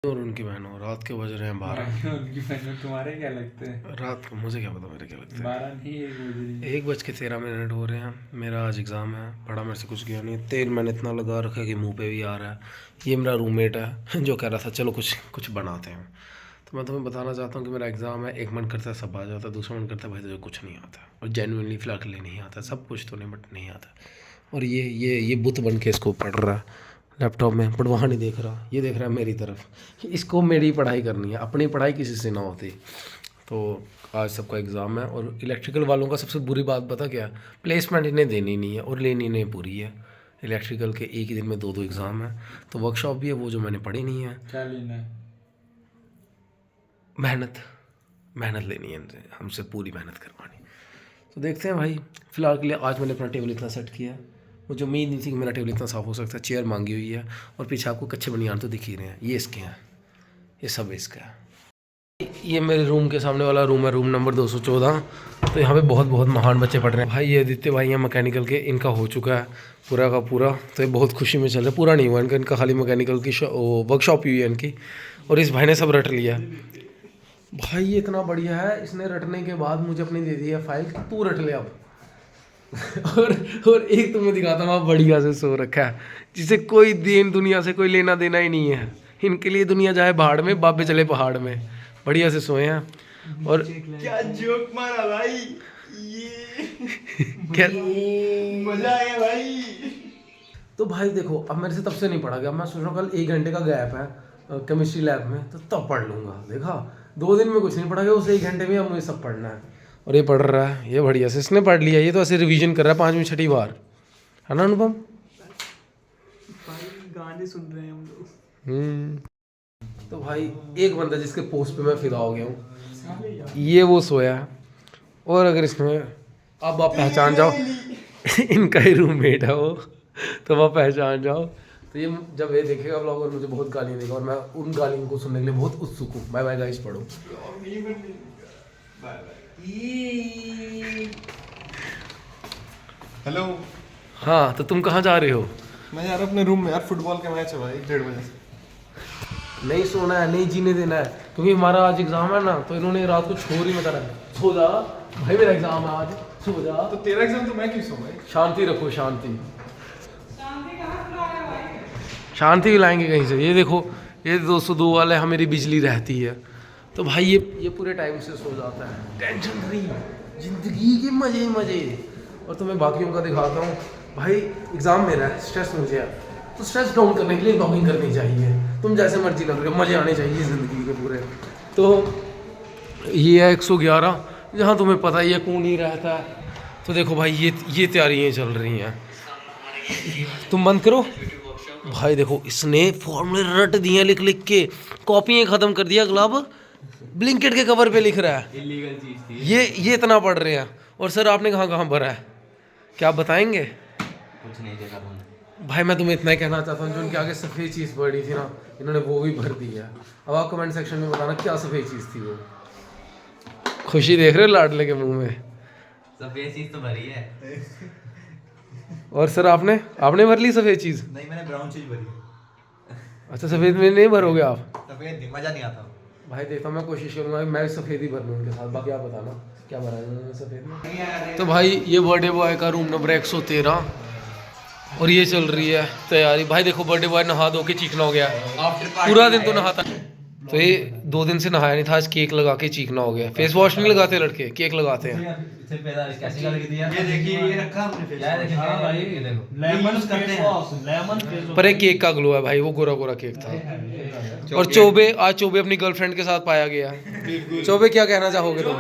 और उनकी बहनों रात के बज रहे हैं 12। उनकी बहनों तुम्हारे क्या लगते हैं? रात को मुझे क्या पता मेरे क्या लगता है। 12 नहीं 1 बज रही है। 1:13 हो रहे हैं। मेरा आज एग्ज़ाम है। पढ़ा मेरे से कुछ गया नहीं। तेल मैंने इतना लगा रखा है कि मुंह पे भी आ रहा है। ये मेरा रूममेट है जो कह रहा था चलो कुछ कुछ बनाते हैं। तो मैं तुम्हें बताना चाहता हूँ कि मेरा एग्ज़ाम है। एक मन करता है सब आ जाता है, दूसरा मन करता है भाई तुझे कुछ नहीं आता। और जेन्युइनली फ़िलहाल के लिए नहीं आता, सब कुछ तो नहीं बट नहीं आता। और ये बुत बन के इसको पढ़ रहा है लैपटॉप में, बट वहाँ नहीं देख रहा, ये देख रहा है मेरी तरफ। इसको मेरी पढ़ाई करनी है, अपनी पढ़ाई किसी से ना होती। तो आज सबका एग्ज़ाम है। और इलेक्ट्रिकल वालों का सबसे बुरी बात पता क्या, प्लेसमेंट इन्हें देनी नहीं है और लेनी नहीं पूरी है। इलेक्ट्रिकल के एक ही दिन में 2 एग्ज़ाम है। तो वर्कशॉप भी है वो जो मैंने पढ़ी नहीं है। क्या लेना है? मेहनत लेनी है इनसे, हमसे पूरी मेहनत करवानी। तो देखते हैं भाई। फ़िलहाल के लिए आज मैंने अपना टेबल इतना सेट किया है। मुझे उम्मीद नहीं थी कि मेरा टेबल इतना साफ़ हो सकता है। चेयर मांगी हुई है और पीछे आपको कच्चे बनियान तो दिख ही रहे हैं, ये इसके हैं, ये सब इसका है। ये मेरे रूम के सामने वाला रूम है, रूम नंबर 214। तो यहाँ पे बहुत बहुत महान बच्चे पढ़ रहे हैं भाई। ये आदित्य भाई हैं मैकेनिकल के, इनका हो चुका है पूरा का पूरा। तो ये बहुत खुशी में चल रहा है। पूरा नहीं हुआ इनका खाली मैकेनिकल की वर्कशॉप हुई है इनकी। और इस भाई ने सब रट लिया भाई। ये इतना बढ़िया है, इसने रटने के बाद मुझे अपनी दे दी है फाइल, तू रट ले अब। और एक तुम्हें दिखाता हूँ, आप बढ़िया से सो रखा है जिसे कोई देन दुनिया से कोई लेना देना ही नहीं है। इनके लिए दुनिया जाए भाड़ में, बाबे चले पहाड़ में। बढ़िया से सोए हैं। और क्या जोक मारा भाई, ये क्या मजा आया भाई। तो भाई देखो, अब मेरे से तब से नहीं पढ़ा गया। मैं सोच रहा हूँ कल 1 घंटे का गैप है केमिस्ट्री लैब में, तो तब पढ़ लूँगा। देखा 2 दिन में कुछ नहीं पढ़ा गया, उस 1 घंटे में अब मुझे सब पढ़ना है। और ये पढ़ रहा है, ये बढ़िया से इसने पढ़ लिया। ये तो ऐसे रिवीजन कर रहा है 5वीं 6ठी बार, है ना अनुपम? गाने सुन रहे हैं हम लोग। तो भाई एक बंदा जिसके पोस्ट पे मैं फिदा हो गया हूँ, ये वो सोया है। और अगर इसमें अब आप पहचान जाओ इनका ही रूममेट है वो, तो आप पहचान जाओ। तो ये जब ये देखेगा व्लॉग और मुझे बहुत गालियाँ देगा, और मैं उन गालियों को सुनने के लिए बहुत उत्सुक हूँ। बाय बाय गाइस, पढ़ो। हेलो। हाँ तो तुम कहाँ जा रहे हो? मैं यार अपने रूम में, यार फुटबॉल का मैच है भाई 1:30 बजे से। नहीं सोना है, नहीं जीने देना है, क्योंकि हमारा आज एग्जाम है ना। तो इन्होंने रात को छोड़ ही मत रहा है। सो जा भाई, मेरा एग्जाम है आज, सो जा। तो तेरा एग्जाम तो मैं क्यों सो भाई? शांति रखो, शांति शांति भी लाएंगे कहीं से। ये देखो, ये 202 वाले है, मेरी बिजली रहती है। तो भाई ये पूरे टाइम से सो जाता है। टेंशन फ्री जिंदगी के मजे ही मजे। और तुम्हें बाकियों का दिखाता हूँ भाई। एग्जाम मेरा है, स्ट्रेस मुझे है, तो स्ट्रेस डाउन करने के लिए ब्लॉगिंग करनी चाहिए। तुम जैसे मर्जी लग रहे हो, मजे आने चाहिए ज़िंदगी के पूरे। तो ये है 111, जहाँ तुम्हें पता ही है कौन ही रहता है। तो देखो भाई, ये तैयारियाँ चल रही हैं। तुम बंद करो भाई। देखो इसने फॉर्मूले रट दिए लिख लिख के, कॉपियाँ ख़त्म कर दिया। ग्लब ब्लिंकेट के कवर पे लिख रहा है। इलीगल चीज थी ये इतना पढ़ रहे हैं। और सर आपने कहाँ कहाँ भरा है, क्या आप बताएंगे? कुछ नहीं देखा तुमने भाई मैं तुम्हें इतना ही कहना चाहता हूँ, जो उनके आगे सफ़ेद चीज़ पड़ी थी ना, इन्होंने वो भी भर दी है। अब आप कमेंट सेक्शन में बताना क्या सफ़ेद चीज़ थी वो। खुशी देख रहे हो लाडले के मुंह में? सफेद चीज तो भरी है। और सर आपने भर ली सफ़ेद चीज़? नहीं, मैंने ब्राउन चीज भरी। अच्छा, सफ़ेद में नहीं भरोगे आप? सफेद नहीं, मजा नहीं आता भाई देखता हूँ, मैं कोशिश करूँगा मैं भी सफ़ेद ही भर लूँ उनके साथ। बाकी आप बताना क्या भरा है उन्होंने सफ़ेद में। तो भाई ये बर्थडे बॉय का रूम नंबर 113, और ये चल रही है तैयारी। भाई देखो बर्थडे बॉय नहा धो के चीखना हो गया। पूरा दिन तो नहाता, तो ये 2 दिन से नहाया नहीं था, आज केक लगा के चीखना हो गया। फेस वॉश नहीं लगाते लड़के, केक लगाते हैं। ये देखिए, ये रखा हमने फेस वॉश। हां भाई, ये देखो लेमन करते हैं, लेमन फेस। पर एक केक का ग्लो है भाई, वो गोरा गोरा केक था। और चोबे अपनी गर्लफ्रेंड के साथ पाया गया। चोबे क्या कहना चाहोगे तुम?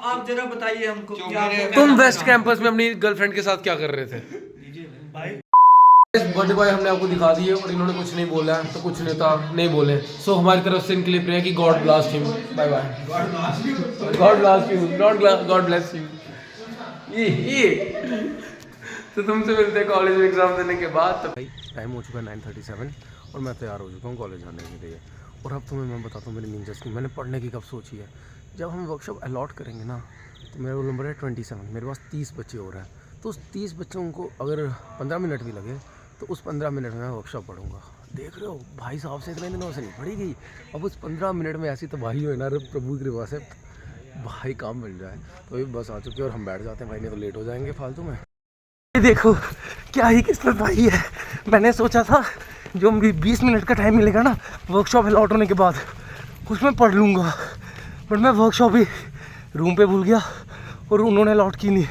आप जरा बताइए हमको क्या तुम वेस्ट कैंपस में अपनी गर्लफ्रेंड के साथ क्या कर रहे थे? बर्थडे बॉय हमने आपको दिखा दिए, और इन्होंने कुछ नहीं बोला है, तो कुछ नहीं था, नहीं बोले। सो हमारी तरफ से इनके लिए प्रेयर कि God blast him. Bye bye. God blast you, not God bless you. ये तो तुमसे मिलते हैं कॉलेज में एग्जाम देने के बाद। तो भाई टाइम हो चुका है 9:37, और मैं तैयार हो चुका हूँ कॉलेज जाने के लिए। और अब तुम्हें मैं बताता हूँ मेरी नींद की मैंने पढ़ने की कब सोची है। जब हम वर्कशॉप अलॉट करेंगे ना, तो मेरा रोल नंबर है 27। मेरे पास 30 बच्चे हो रहे हैं। तो उस 30 बच्चों को अगर 15 मिनट भी लगे, तो उस 15 मिनट में मैं वर्कशॉप पढ़ूंगा। देख रहे हो भाई साहब से इतने दिनों से नहीं पड़ी गई, अब उस 15 मिनट में ऐसी तबाही हो ना प्रभु की कृपा से भाई काम मिल जाए। तो अभी बस आ चुके हैं और हम बैठ जाते हैं भाई, नहीं तो लेट हो जाएंगे फालतू में। ये देखो क्या ही किस्मत भाई है, मैंने सोचा था जो 20 मिनट का टाइम मिलेगा ना वर्कशॉप लौट होने के बाद उसमें पढ़ लूँगा, बट मैं वर्कशॉप ही रूम पे भूल गया और उन्होंने अलॉट की नहीं।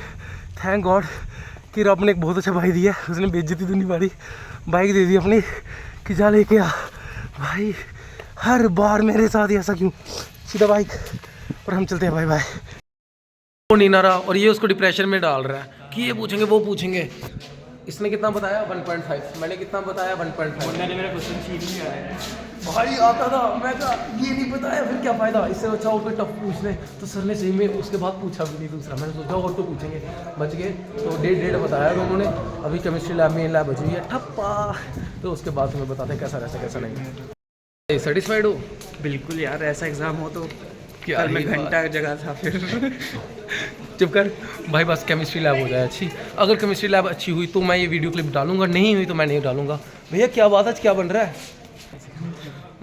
थैंक गॉड कि रब ने एक बहुत अच्छा भाई दिया, उसने बेइज्जती तो नहीं मारी, बाइक दे दी अपनी कि जा लेके आ। भाई हर बार मेरे साथ ही ऐसा क्यों, सीधा बाइक और हम चलते हैं। Bye bye. वो नहीं ना रहा और ये उसको डिप्रेशन में डाल रहा है कि ये पूछेंगे वो पूछेंगे। इसने कितना बताया 1.5, मैंने कितना बताया 1.5। मैंने मेरा क्वेश्चन शीट नहीं आया भाई आता था, मैं कहा ये नहीं बताया फिर क्या फ़ायदा, इससे अच्छा और कोई टफ पूछ ले। तो सर ने सही में उसके बाद पूछा भी नहीं दूसरा, मैंने सोचा और तो पूछेंगे, बच गए। तो 1.5 बताया तो उन्होंने। अभी केमिस्ट्री लैब में लैब बची हुई है ठप्पा, तो उसके बाद तुम्हें बताते हैं कैसा रहता कैसा नहीं। सेटिस्फाइड हो? बिल्कुल यार, ऐसा एग्जाम हो तो क्या मैं घंटा जगह था फिर चुप कर भाई, बस केमिस्ट्री लैब हो जाए अच्छी। अगर केमिस्ट्री लैब अच्छी हुई तो मैं ये वीडियो क्लिप डालूंगा, नहीं हुई तो मैं नहीं डालूंगा। भैया क्या बात है, क्या बन रहा है?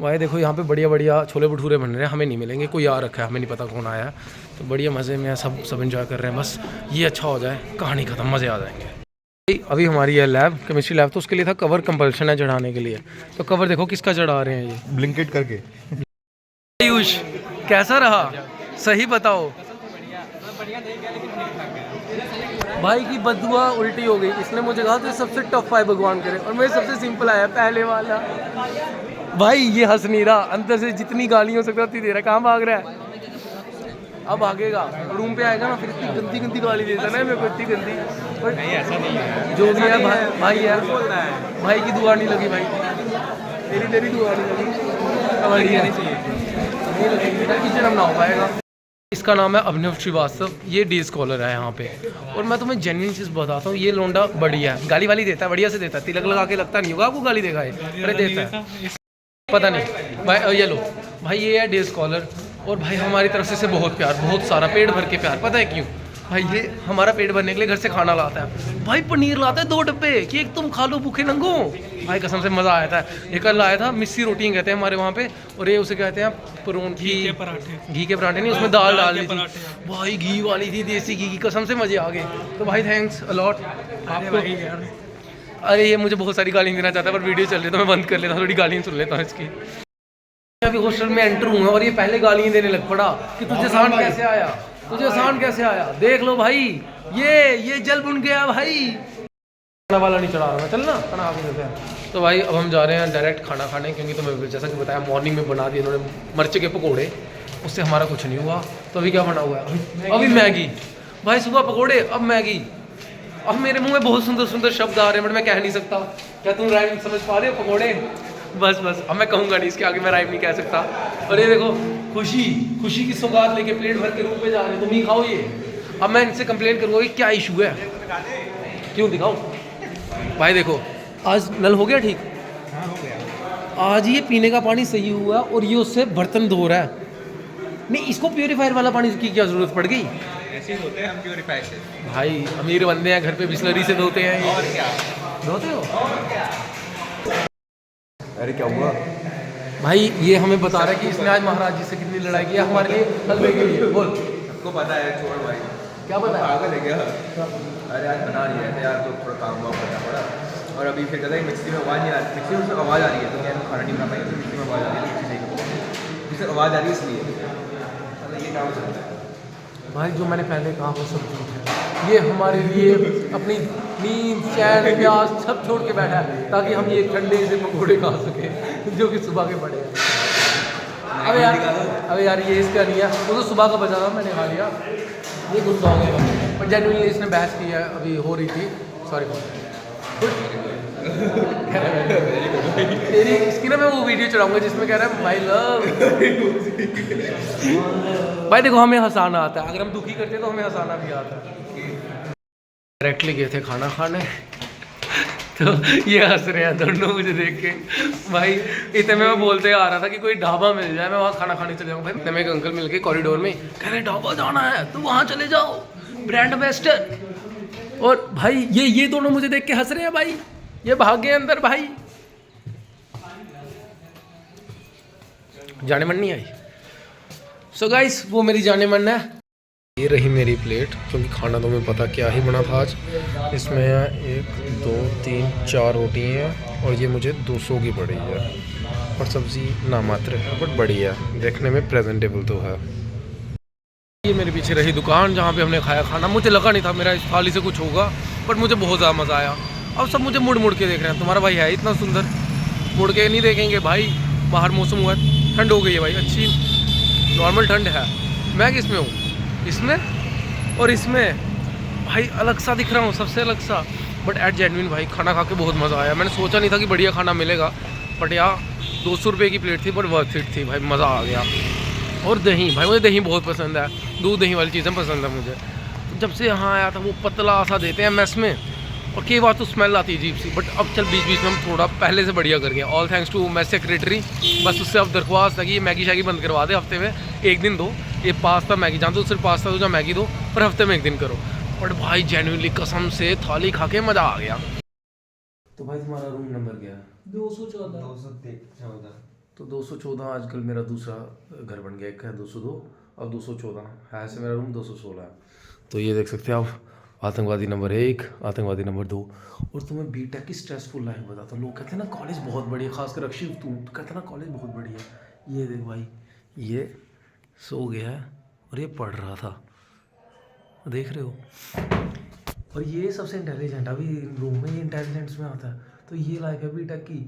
भाई देखो यहाँ पे बढ़िया बढ़िया छोले भटूरे बन रहे हैं, हमें नहीं मिलेंगे, कोई आ रखा है, हमें नहीं पता कौन आया है। तो बढ़िया मज़े में सब एंजॉय कर रहे हैं, बस ये अच्छा हो जाए, कहानी ख़त्म, मज़े आ जाएंगे। अभी हमारी है लैब, केमिस्ट्री लैब, तो उसके लिए था कवर कंपल्शन है चढ़ाने के लिए। तो कवर देखो किसका चढ़ा रहे हैं, ये ब्लिंकिट करके। आयुष कैसा रहा, सही बताओ। भाई की बदुआ उल्टी हो गई, इसने मुझे कहा तो सबसे टफ है भगवान करे, और मेरे सबसे सिंपल आया पहले वाला। भाई ये हंस नहीं रहा, अंदर से जितनी गाली हो सकता उतनी दे रहा है। कहाँ भाग रहा है? अब भागेगा, रूम पे आएगा ना फिर इतनी गंदी गंदी गाली देता ना मेरे को, इतनी गंदी। नहीं ऐसा नहीं है, जो भी है भाई यार, भाई की दुआ नहीं लगी भाई, तेरी दुआ नहीं लगी, नहीं लगेगी, किचन हम ना हो पाएगा। इसका नाम है अभिनव श्रीवास्तव, ये डे स्कॉलर है यहाँ पे। और मैं तुम्हें जेन्युइन चीज़ बताता हूँ, ये लोंडा बढ़िया है, गाली वाली देता है, बढ़िया से देता है, तिलक लगा के लगता नहीं होगा आपको गाली देगा है, अरे देता है पता नहीं भाई। ये लो भाई, ये है डे स्कॉलर, और भाई हमारी तरफ से इसे बहुत प्यार, बहुत सारा पेट भर के प्यार। पता है क्यों भाई? ये हमारा पेट भरने के लिए घर से खाना लाता है भाई, पनीर लाता है 2 डब्बे कि एक तुम खा लो भूखे नंगो। भाई कसम से मज़ा आया था। ये कल आया था, मिस्सी रोटियाँ कहते हैं हमारे वहाँ पे, और ये उसे कहते हैं परोन घी के पराठे नहीं, उसमें दाल डाल दी थी भाई, घी वाली थी, देसी घी की, कसम से मज़े आ गए। तो भाई थैंक्स अलॉट आपको। अरे ये मुझे बहुत सारी गालियाँ देना चाहता है, पर वीडियो चल रही है तो मैं बंद कर लेता हूँ, थोड़ी गालियाँ सुन लेता हूँ इसकी। अभी हॉस्टल में एंटर हुआ और ये पहले गालियाँ देने लग पड़ा कि तुझे सांड कैसे आया, तुझे सांड कैसे आया। देख लो भाई, ये जल बुन गया भाई। खाना वाला नहीं चढ़ा रहा मैं, चलना खाना खा देते हैं। तो भाई अब हम जा रहे हैं डायरेक्ट खाना खाने, क्योंकि तुम्हें जैसा कि बताया मॉर्निंग में बना दिए इन्होंने मिर्च के पकौड़े, उससे हमारा कुछ नहीं हुआ। तो अभी क्या बना हुआ है? अभी मैगी भाई, सुबह पकौड़े अब मैगी। अब मेरे मुंह में बहुत सुंदर सुंदर शब्द आ रहे हैं, बट मैं कह नहीं सकता। क्या तुम राइम समझ पा रहे हो? पकौड़े, बस अब मैं कहूँगा नहीं, इसके आगे मैं राइम नहीं कह सकता। और ये देखो खुशी की सौगात लेके प्लेट भर के रूम पे जा रहे हैं, तुम ही खाओ ये। अब मैं इनसे कंप्लेन करूँगा कि क्या इशू है, क्यों दिखाओ भाई। देखो आज नल हो गया ठीक, आज ये पीने का पानी सही हुआ और ये उससे बर्तन धो रहा है। नहीं, इसको प्योरीफायर वाला पानी की क्या जरूरत पड़ गई? ऐसे ही होते हैं हम प्योरीफायर से। भाई अमीर बंदे हैं, घर पे बिस्लरी से धोते हैं ये। और क्या धोते हो? अरे क्या हुआ भाई ये हमें बता रहा है कि इसने आज महाराज जी से कितनी लड़ाई की है हमारे लिए हलवे के लिए। बोल, सबको पता है, छोड़ भाई, क्या पता है? पागल है क्या? अरे आज बना रही है यार, तो थोड़ा काम वाम करना पड़ा। और अभी फिर कहता है मिक्सी में आवाज़ नहीं आ रही, मिक्सी में उसमें आवाज़ आ रही है, तो क्या खाना नहीं बना पाएंगे, तो मिक्सी में आवाज़ आ रही है, मिक्सी नहीं, जिससे आवाज़ आ रही है इसलिए ये काम चलता है। भाई जो मैंने पहले कहा वो सब झूठ है। ये हमारे लिए अपनी नींद चैन प्यास सब छोड़ के बैठा है ताकि हम ये ठंडे से पकौड़े खा सकें जो कि सुबह के पड़े हैं। अबे यार ये इसका नहीं है, वो तो सुबह का बचा था, मैंने खा लिया। ये गुस्सा हो गया, पर जेन्युइनली इसने बहस की है, अभी हो रही थी। सॉरी तेरी इसकी ना मैं वो वीडियो चढ़ाऊंगा जिसमें कह रहा है माय लव। भाई देखो हमें हंसाना आता है, अगर हम दुखी करते हैं तो हमें हंसाना भी आता है। डायरेक्टली गए थे खाना खाने, तो ये हंस रहे हैं दोनों मुझे देख के। भाई इतने में मैं बोलते आ रहा था कि कोई ढाबा मिल जाए, मैं वहाँ खाना खाने चले जाऊँ। भाई इतने में एक अंकल मिल के कॉरिडोर में कह रहे ढाबा जाना है तो वहाँ चले जाओ, ब्रांड एम्बेसडर। और भाई ये दोनों मुझे देख के हंस रहे हैं भाई, ये भाग गए अंदर भाई। जाने मन नहीं आई। सो गाइस वो मेरी जाने मन है। ये रही मेरी प्लेट, क्योंकि खाना तो मैं पता क्या ही बना था आज। इसमें 1 2 3 4 रोटी हैं और ये मुझे 200 की पड़ी है और सब्ज़ी नामात्र है बट बड़ी है, देखने में प्रेजेंटेबल तो है। ये मेरे पीछे रही दुकान जहाँ पे हमने खाया खाना। मुझे लगा नहीं था मेरा इस थाली से कुछ होगा, बट मुझे बहुत ज़्यादा मज़ा आया। अब सब मुझे मुड़ मुड़ के देख रहे हैं, तुम्हारा भाई है इतना सुंदर, मुड़ के नहीं देखेंगे भाई। बाहर मौसम हुआ है, ठंड हो गई है भाई, अच्छी नॉर्मल ठंड है। मैं किस में हूँ, इसमें और इसमें भाई अलग सा दिख रहा हूँ, सबसे अलग सा। बट एट जेन्युइन भाई खाना खा के बहुत मज़ा आया। मैंने सोचा नहीं था कि बढ़िया खाना मिलेगा, बट यार 200 रुपये की प्लेट थी बट वर्थ इट थी भाई, मज़ा आ गया। और दही भाई, मुझे दही बहुत पसंद है, दूध दही वाली चीज़ें पसंद है मुझे। जब से यहाँ आया था वो पतला सा देते हैं मैस में, और कई बार तो स्मेल आती है अजीब सी, बट अब चल बीच बीच में हम थोड़ा पहले से बढ़िया कर गए। All thanks to mess secretary. बस उससे अब दरख्वास्त है कि ये मैगी शैगी बंद करवा दे, हफ्ते में 1 दिन दो। ये पास्ता मैगी जानते हो, सिर्फ पास्ता दो या मैगी दो, पर हफ्ते में 1 दिन करो। बट भाई जेन्युइनली कसम से थाली खा के मज़ा आ गया। तो भाई तुम्हारा रूम नंबर क्या है? 214। तो 214 आजकल मेरा दूसरा घर बन गया। एक है 202 और 214 है, ऐसे मेरा रूम 216 है। तो ये देख सकते हैं आप, आतंकवादी नंबर 1, आतंकवादी नंबर 2। और तुम्हें बीटेक की स्ट्रेसफुल लाइफ बताता हूँ। लोग कहते हैं ना कॉलेज बहुत बढ़िया, खासकर अक्षिव तू कहते हैं ना कॉलेज बहुत बढ़िया। ये देख भाई, ये सो गया है और ये पढ़ रहा था, देख रहे हो। और ये सबसे इंटेलिजेंट, अभी रूम में ये इंटेलिजेंट्स में आता है। तो ये लाइफ है बीटेक की।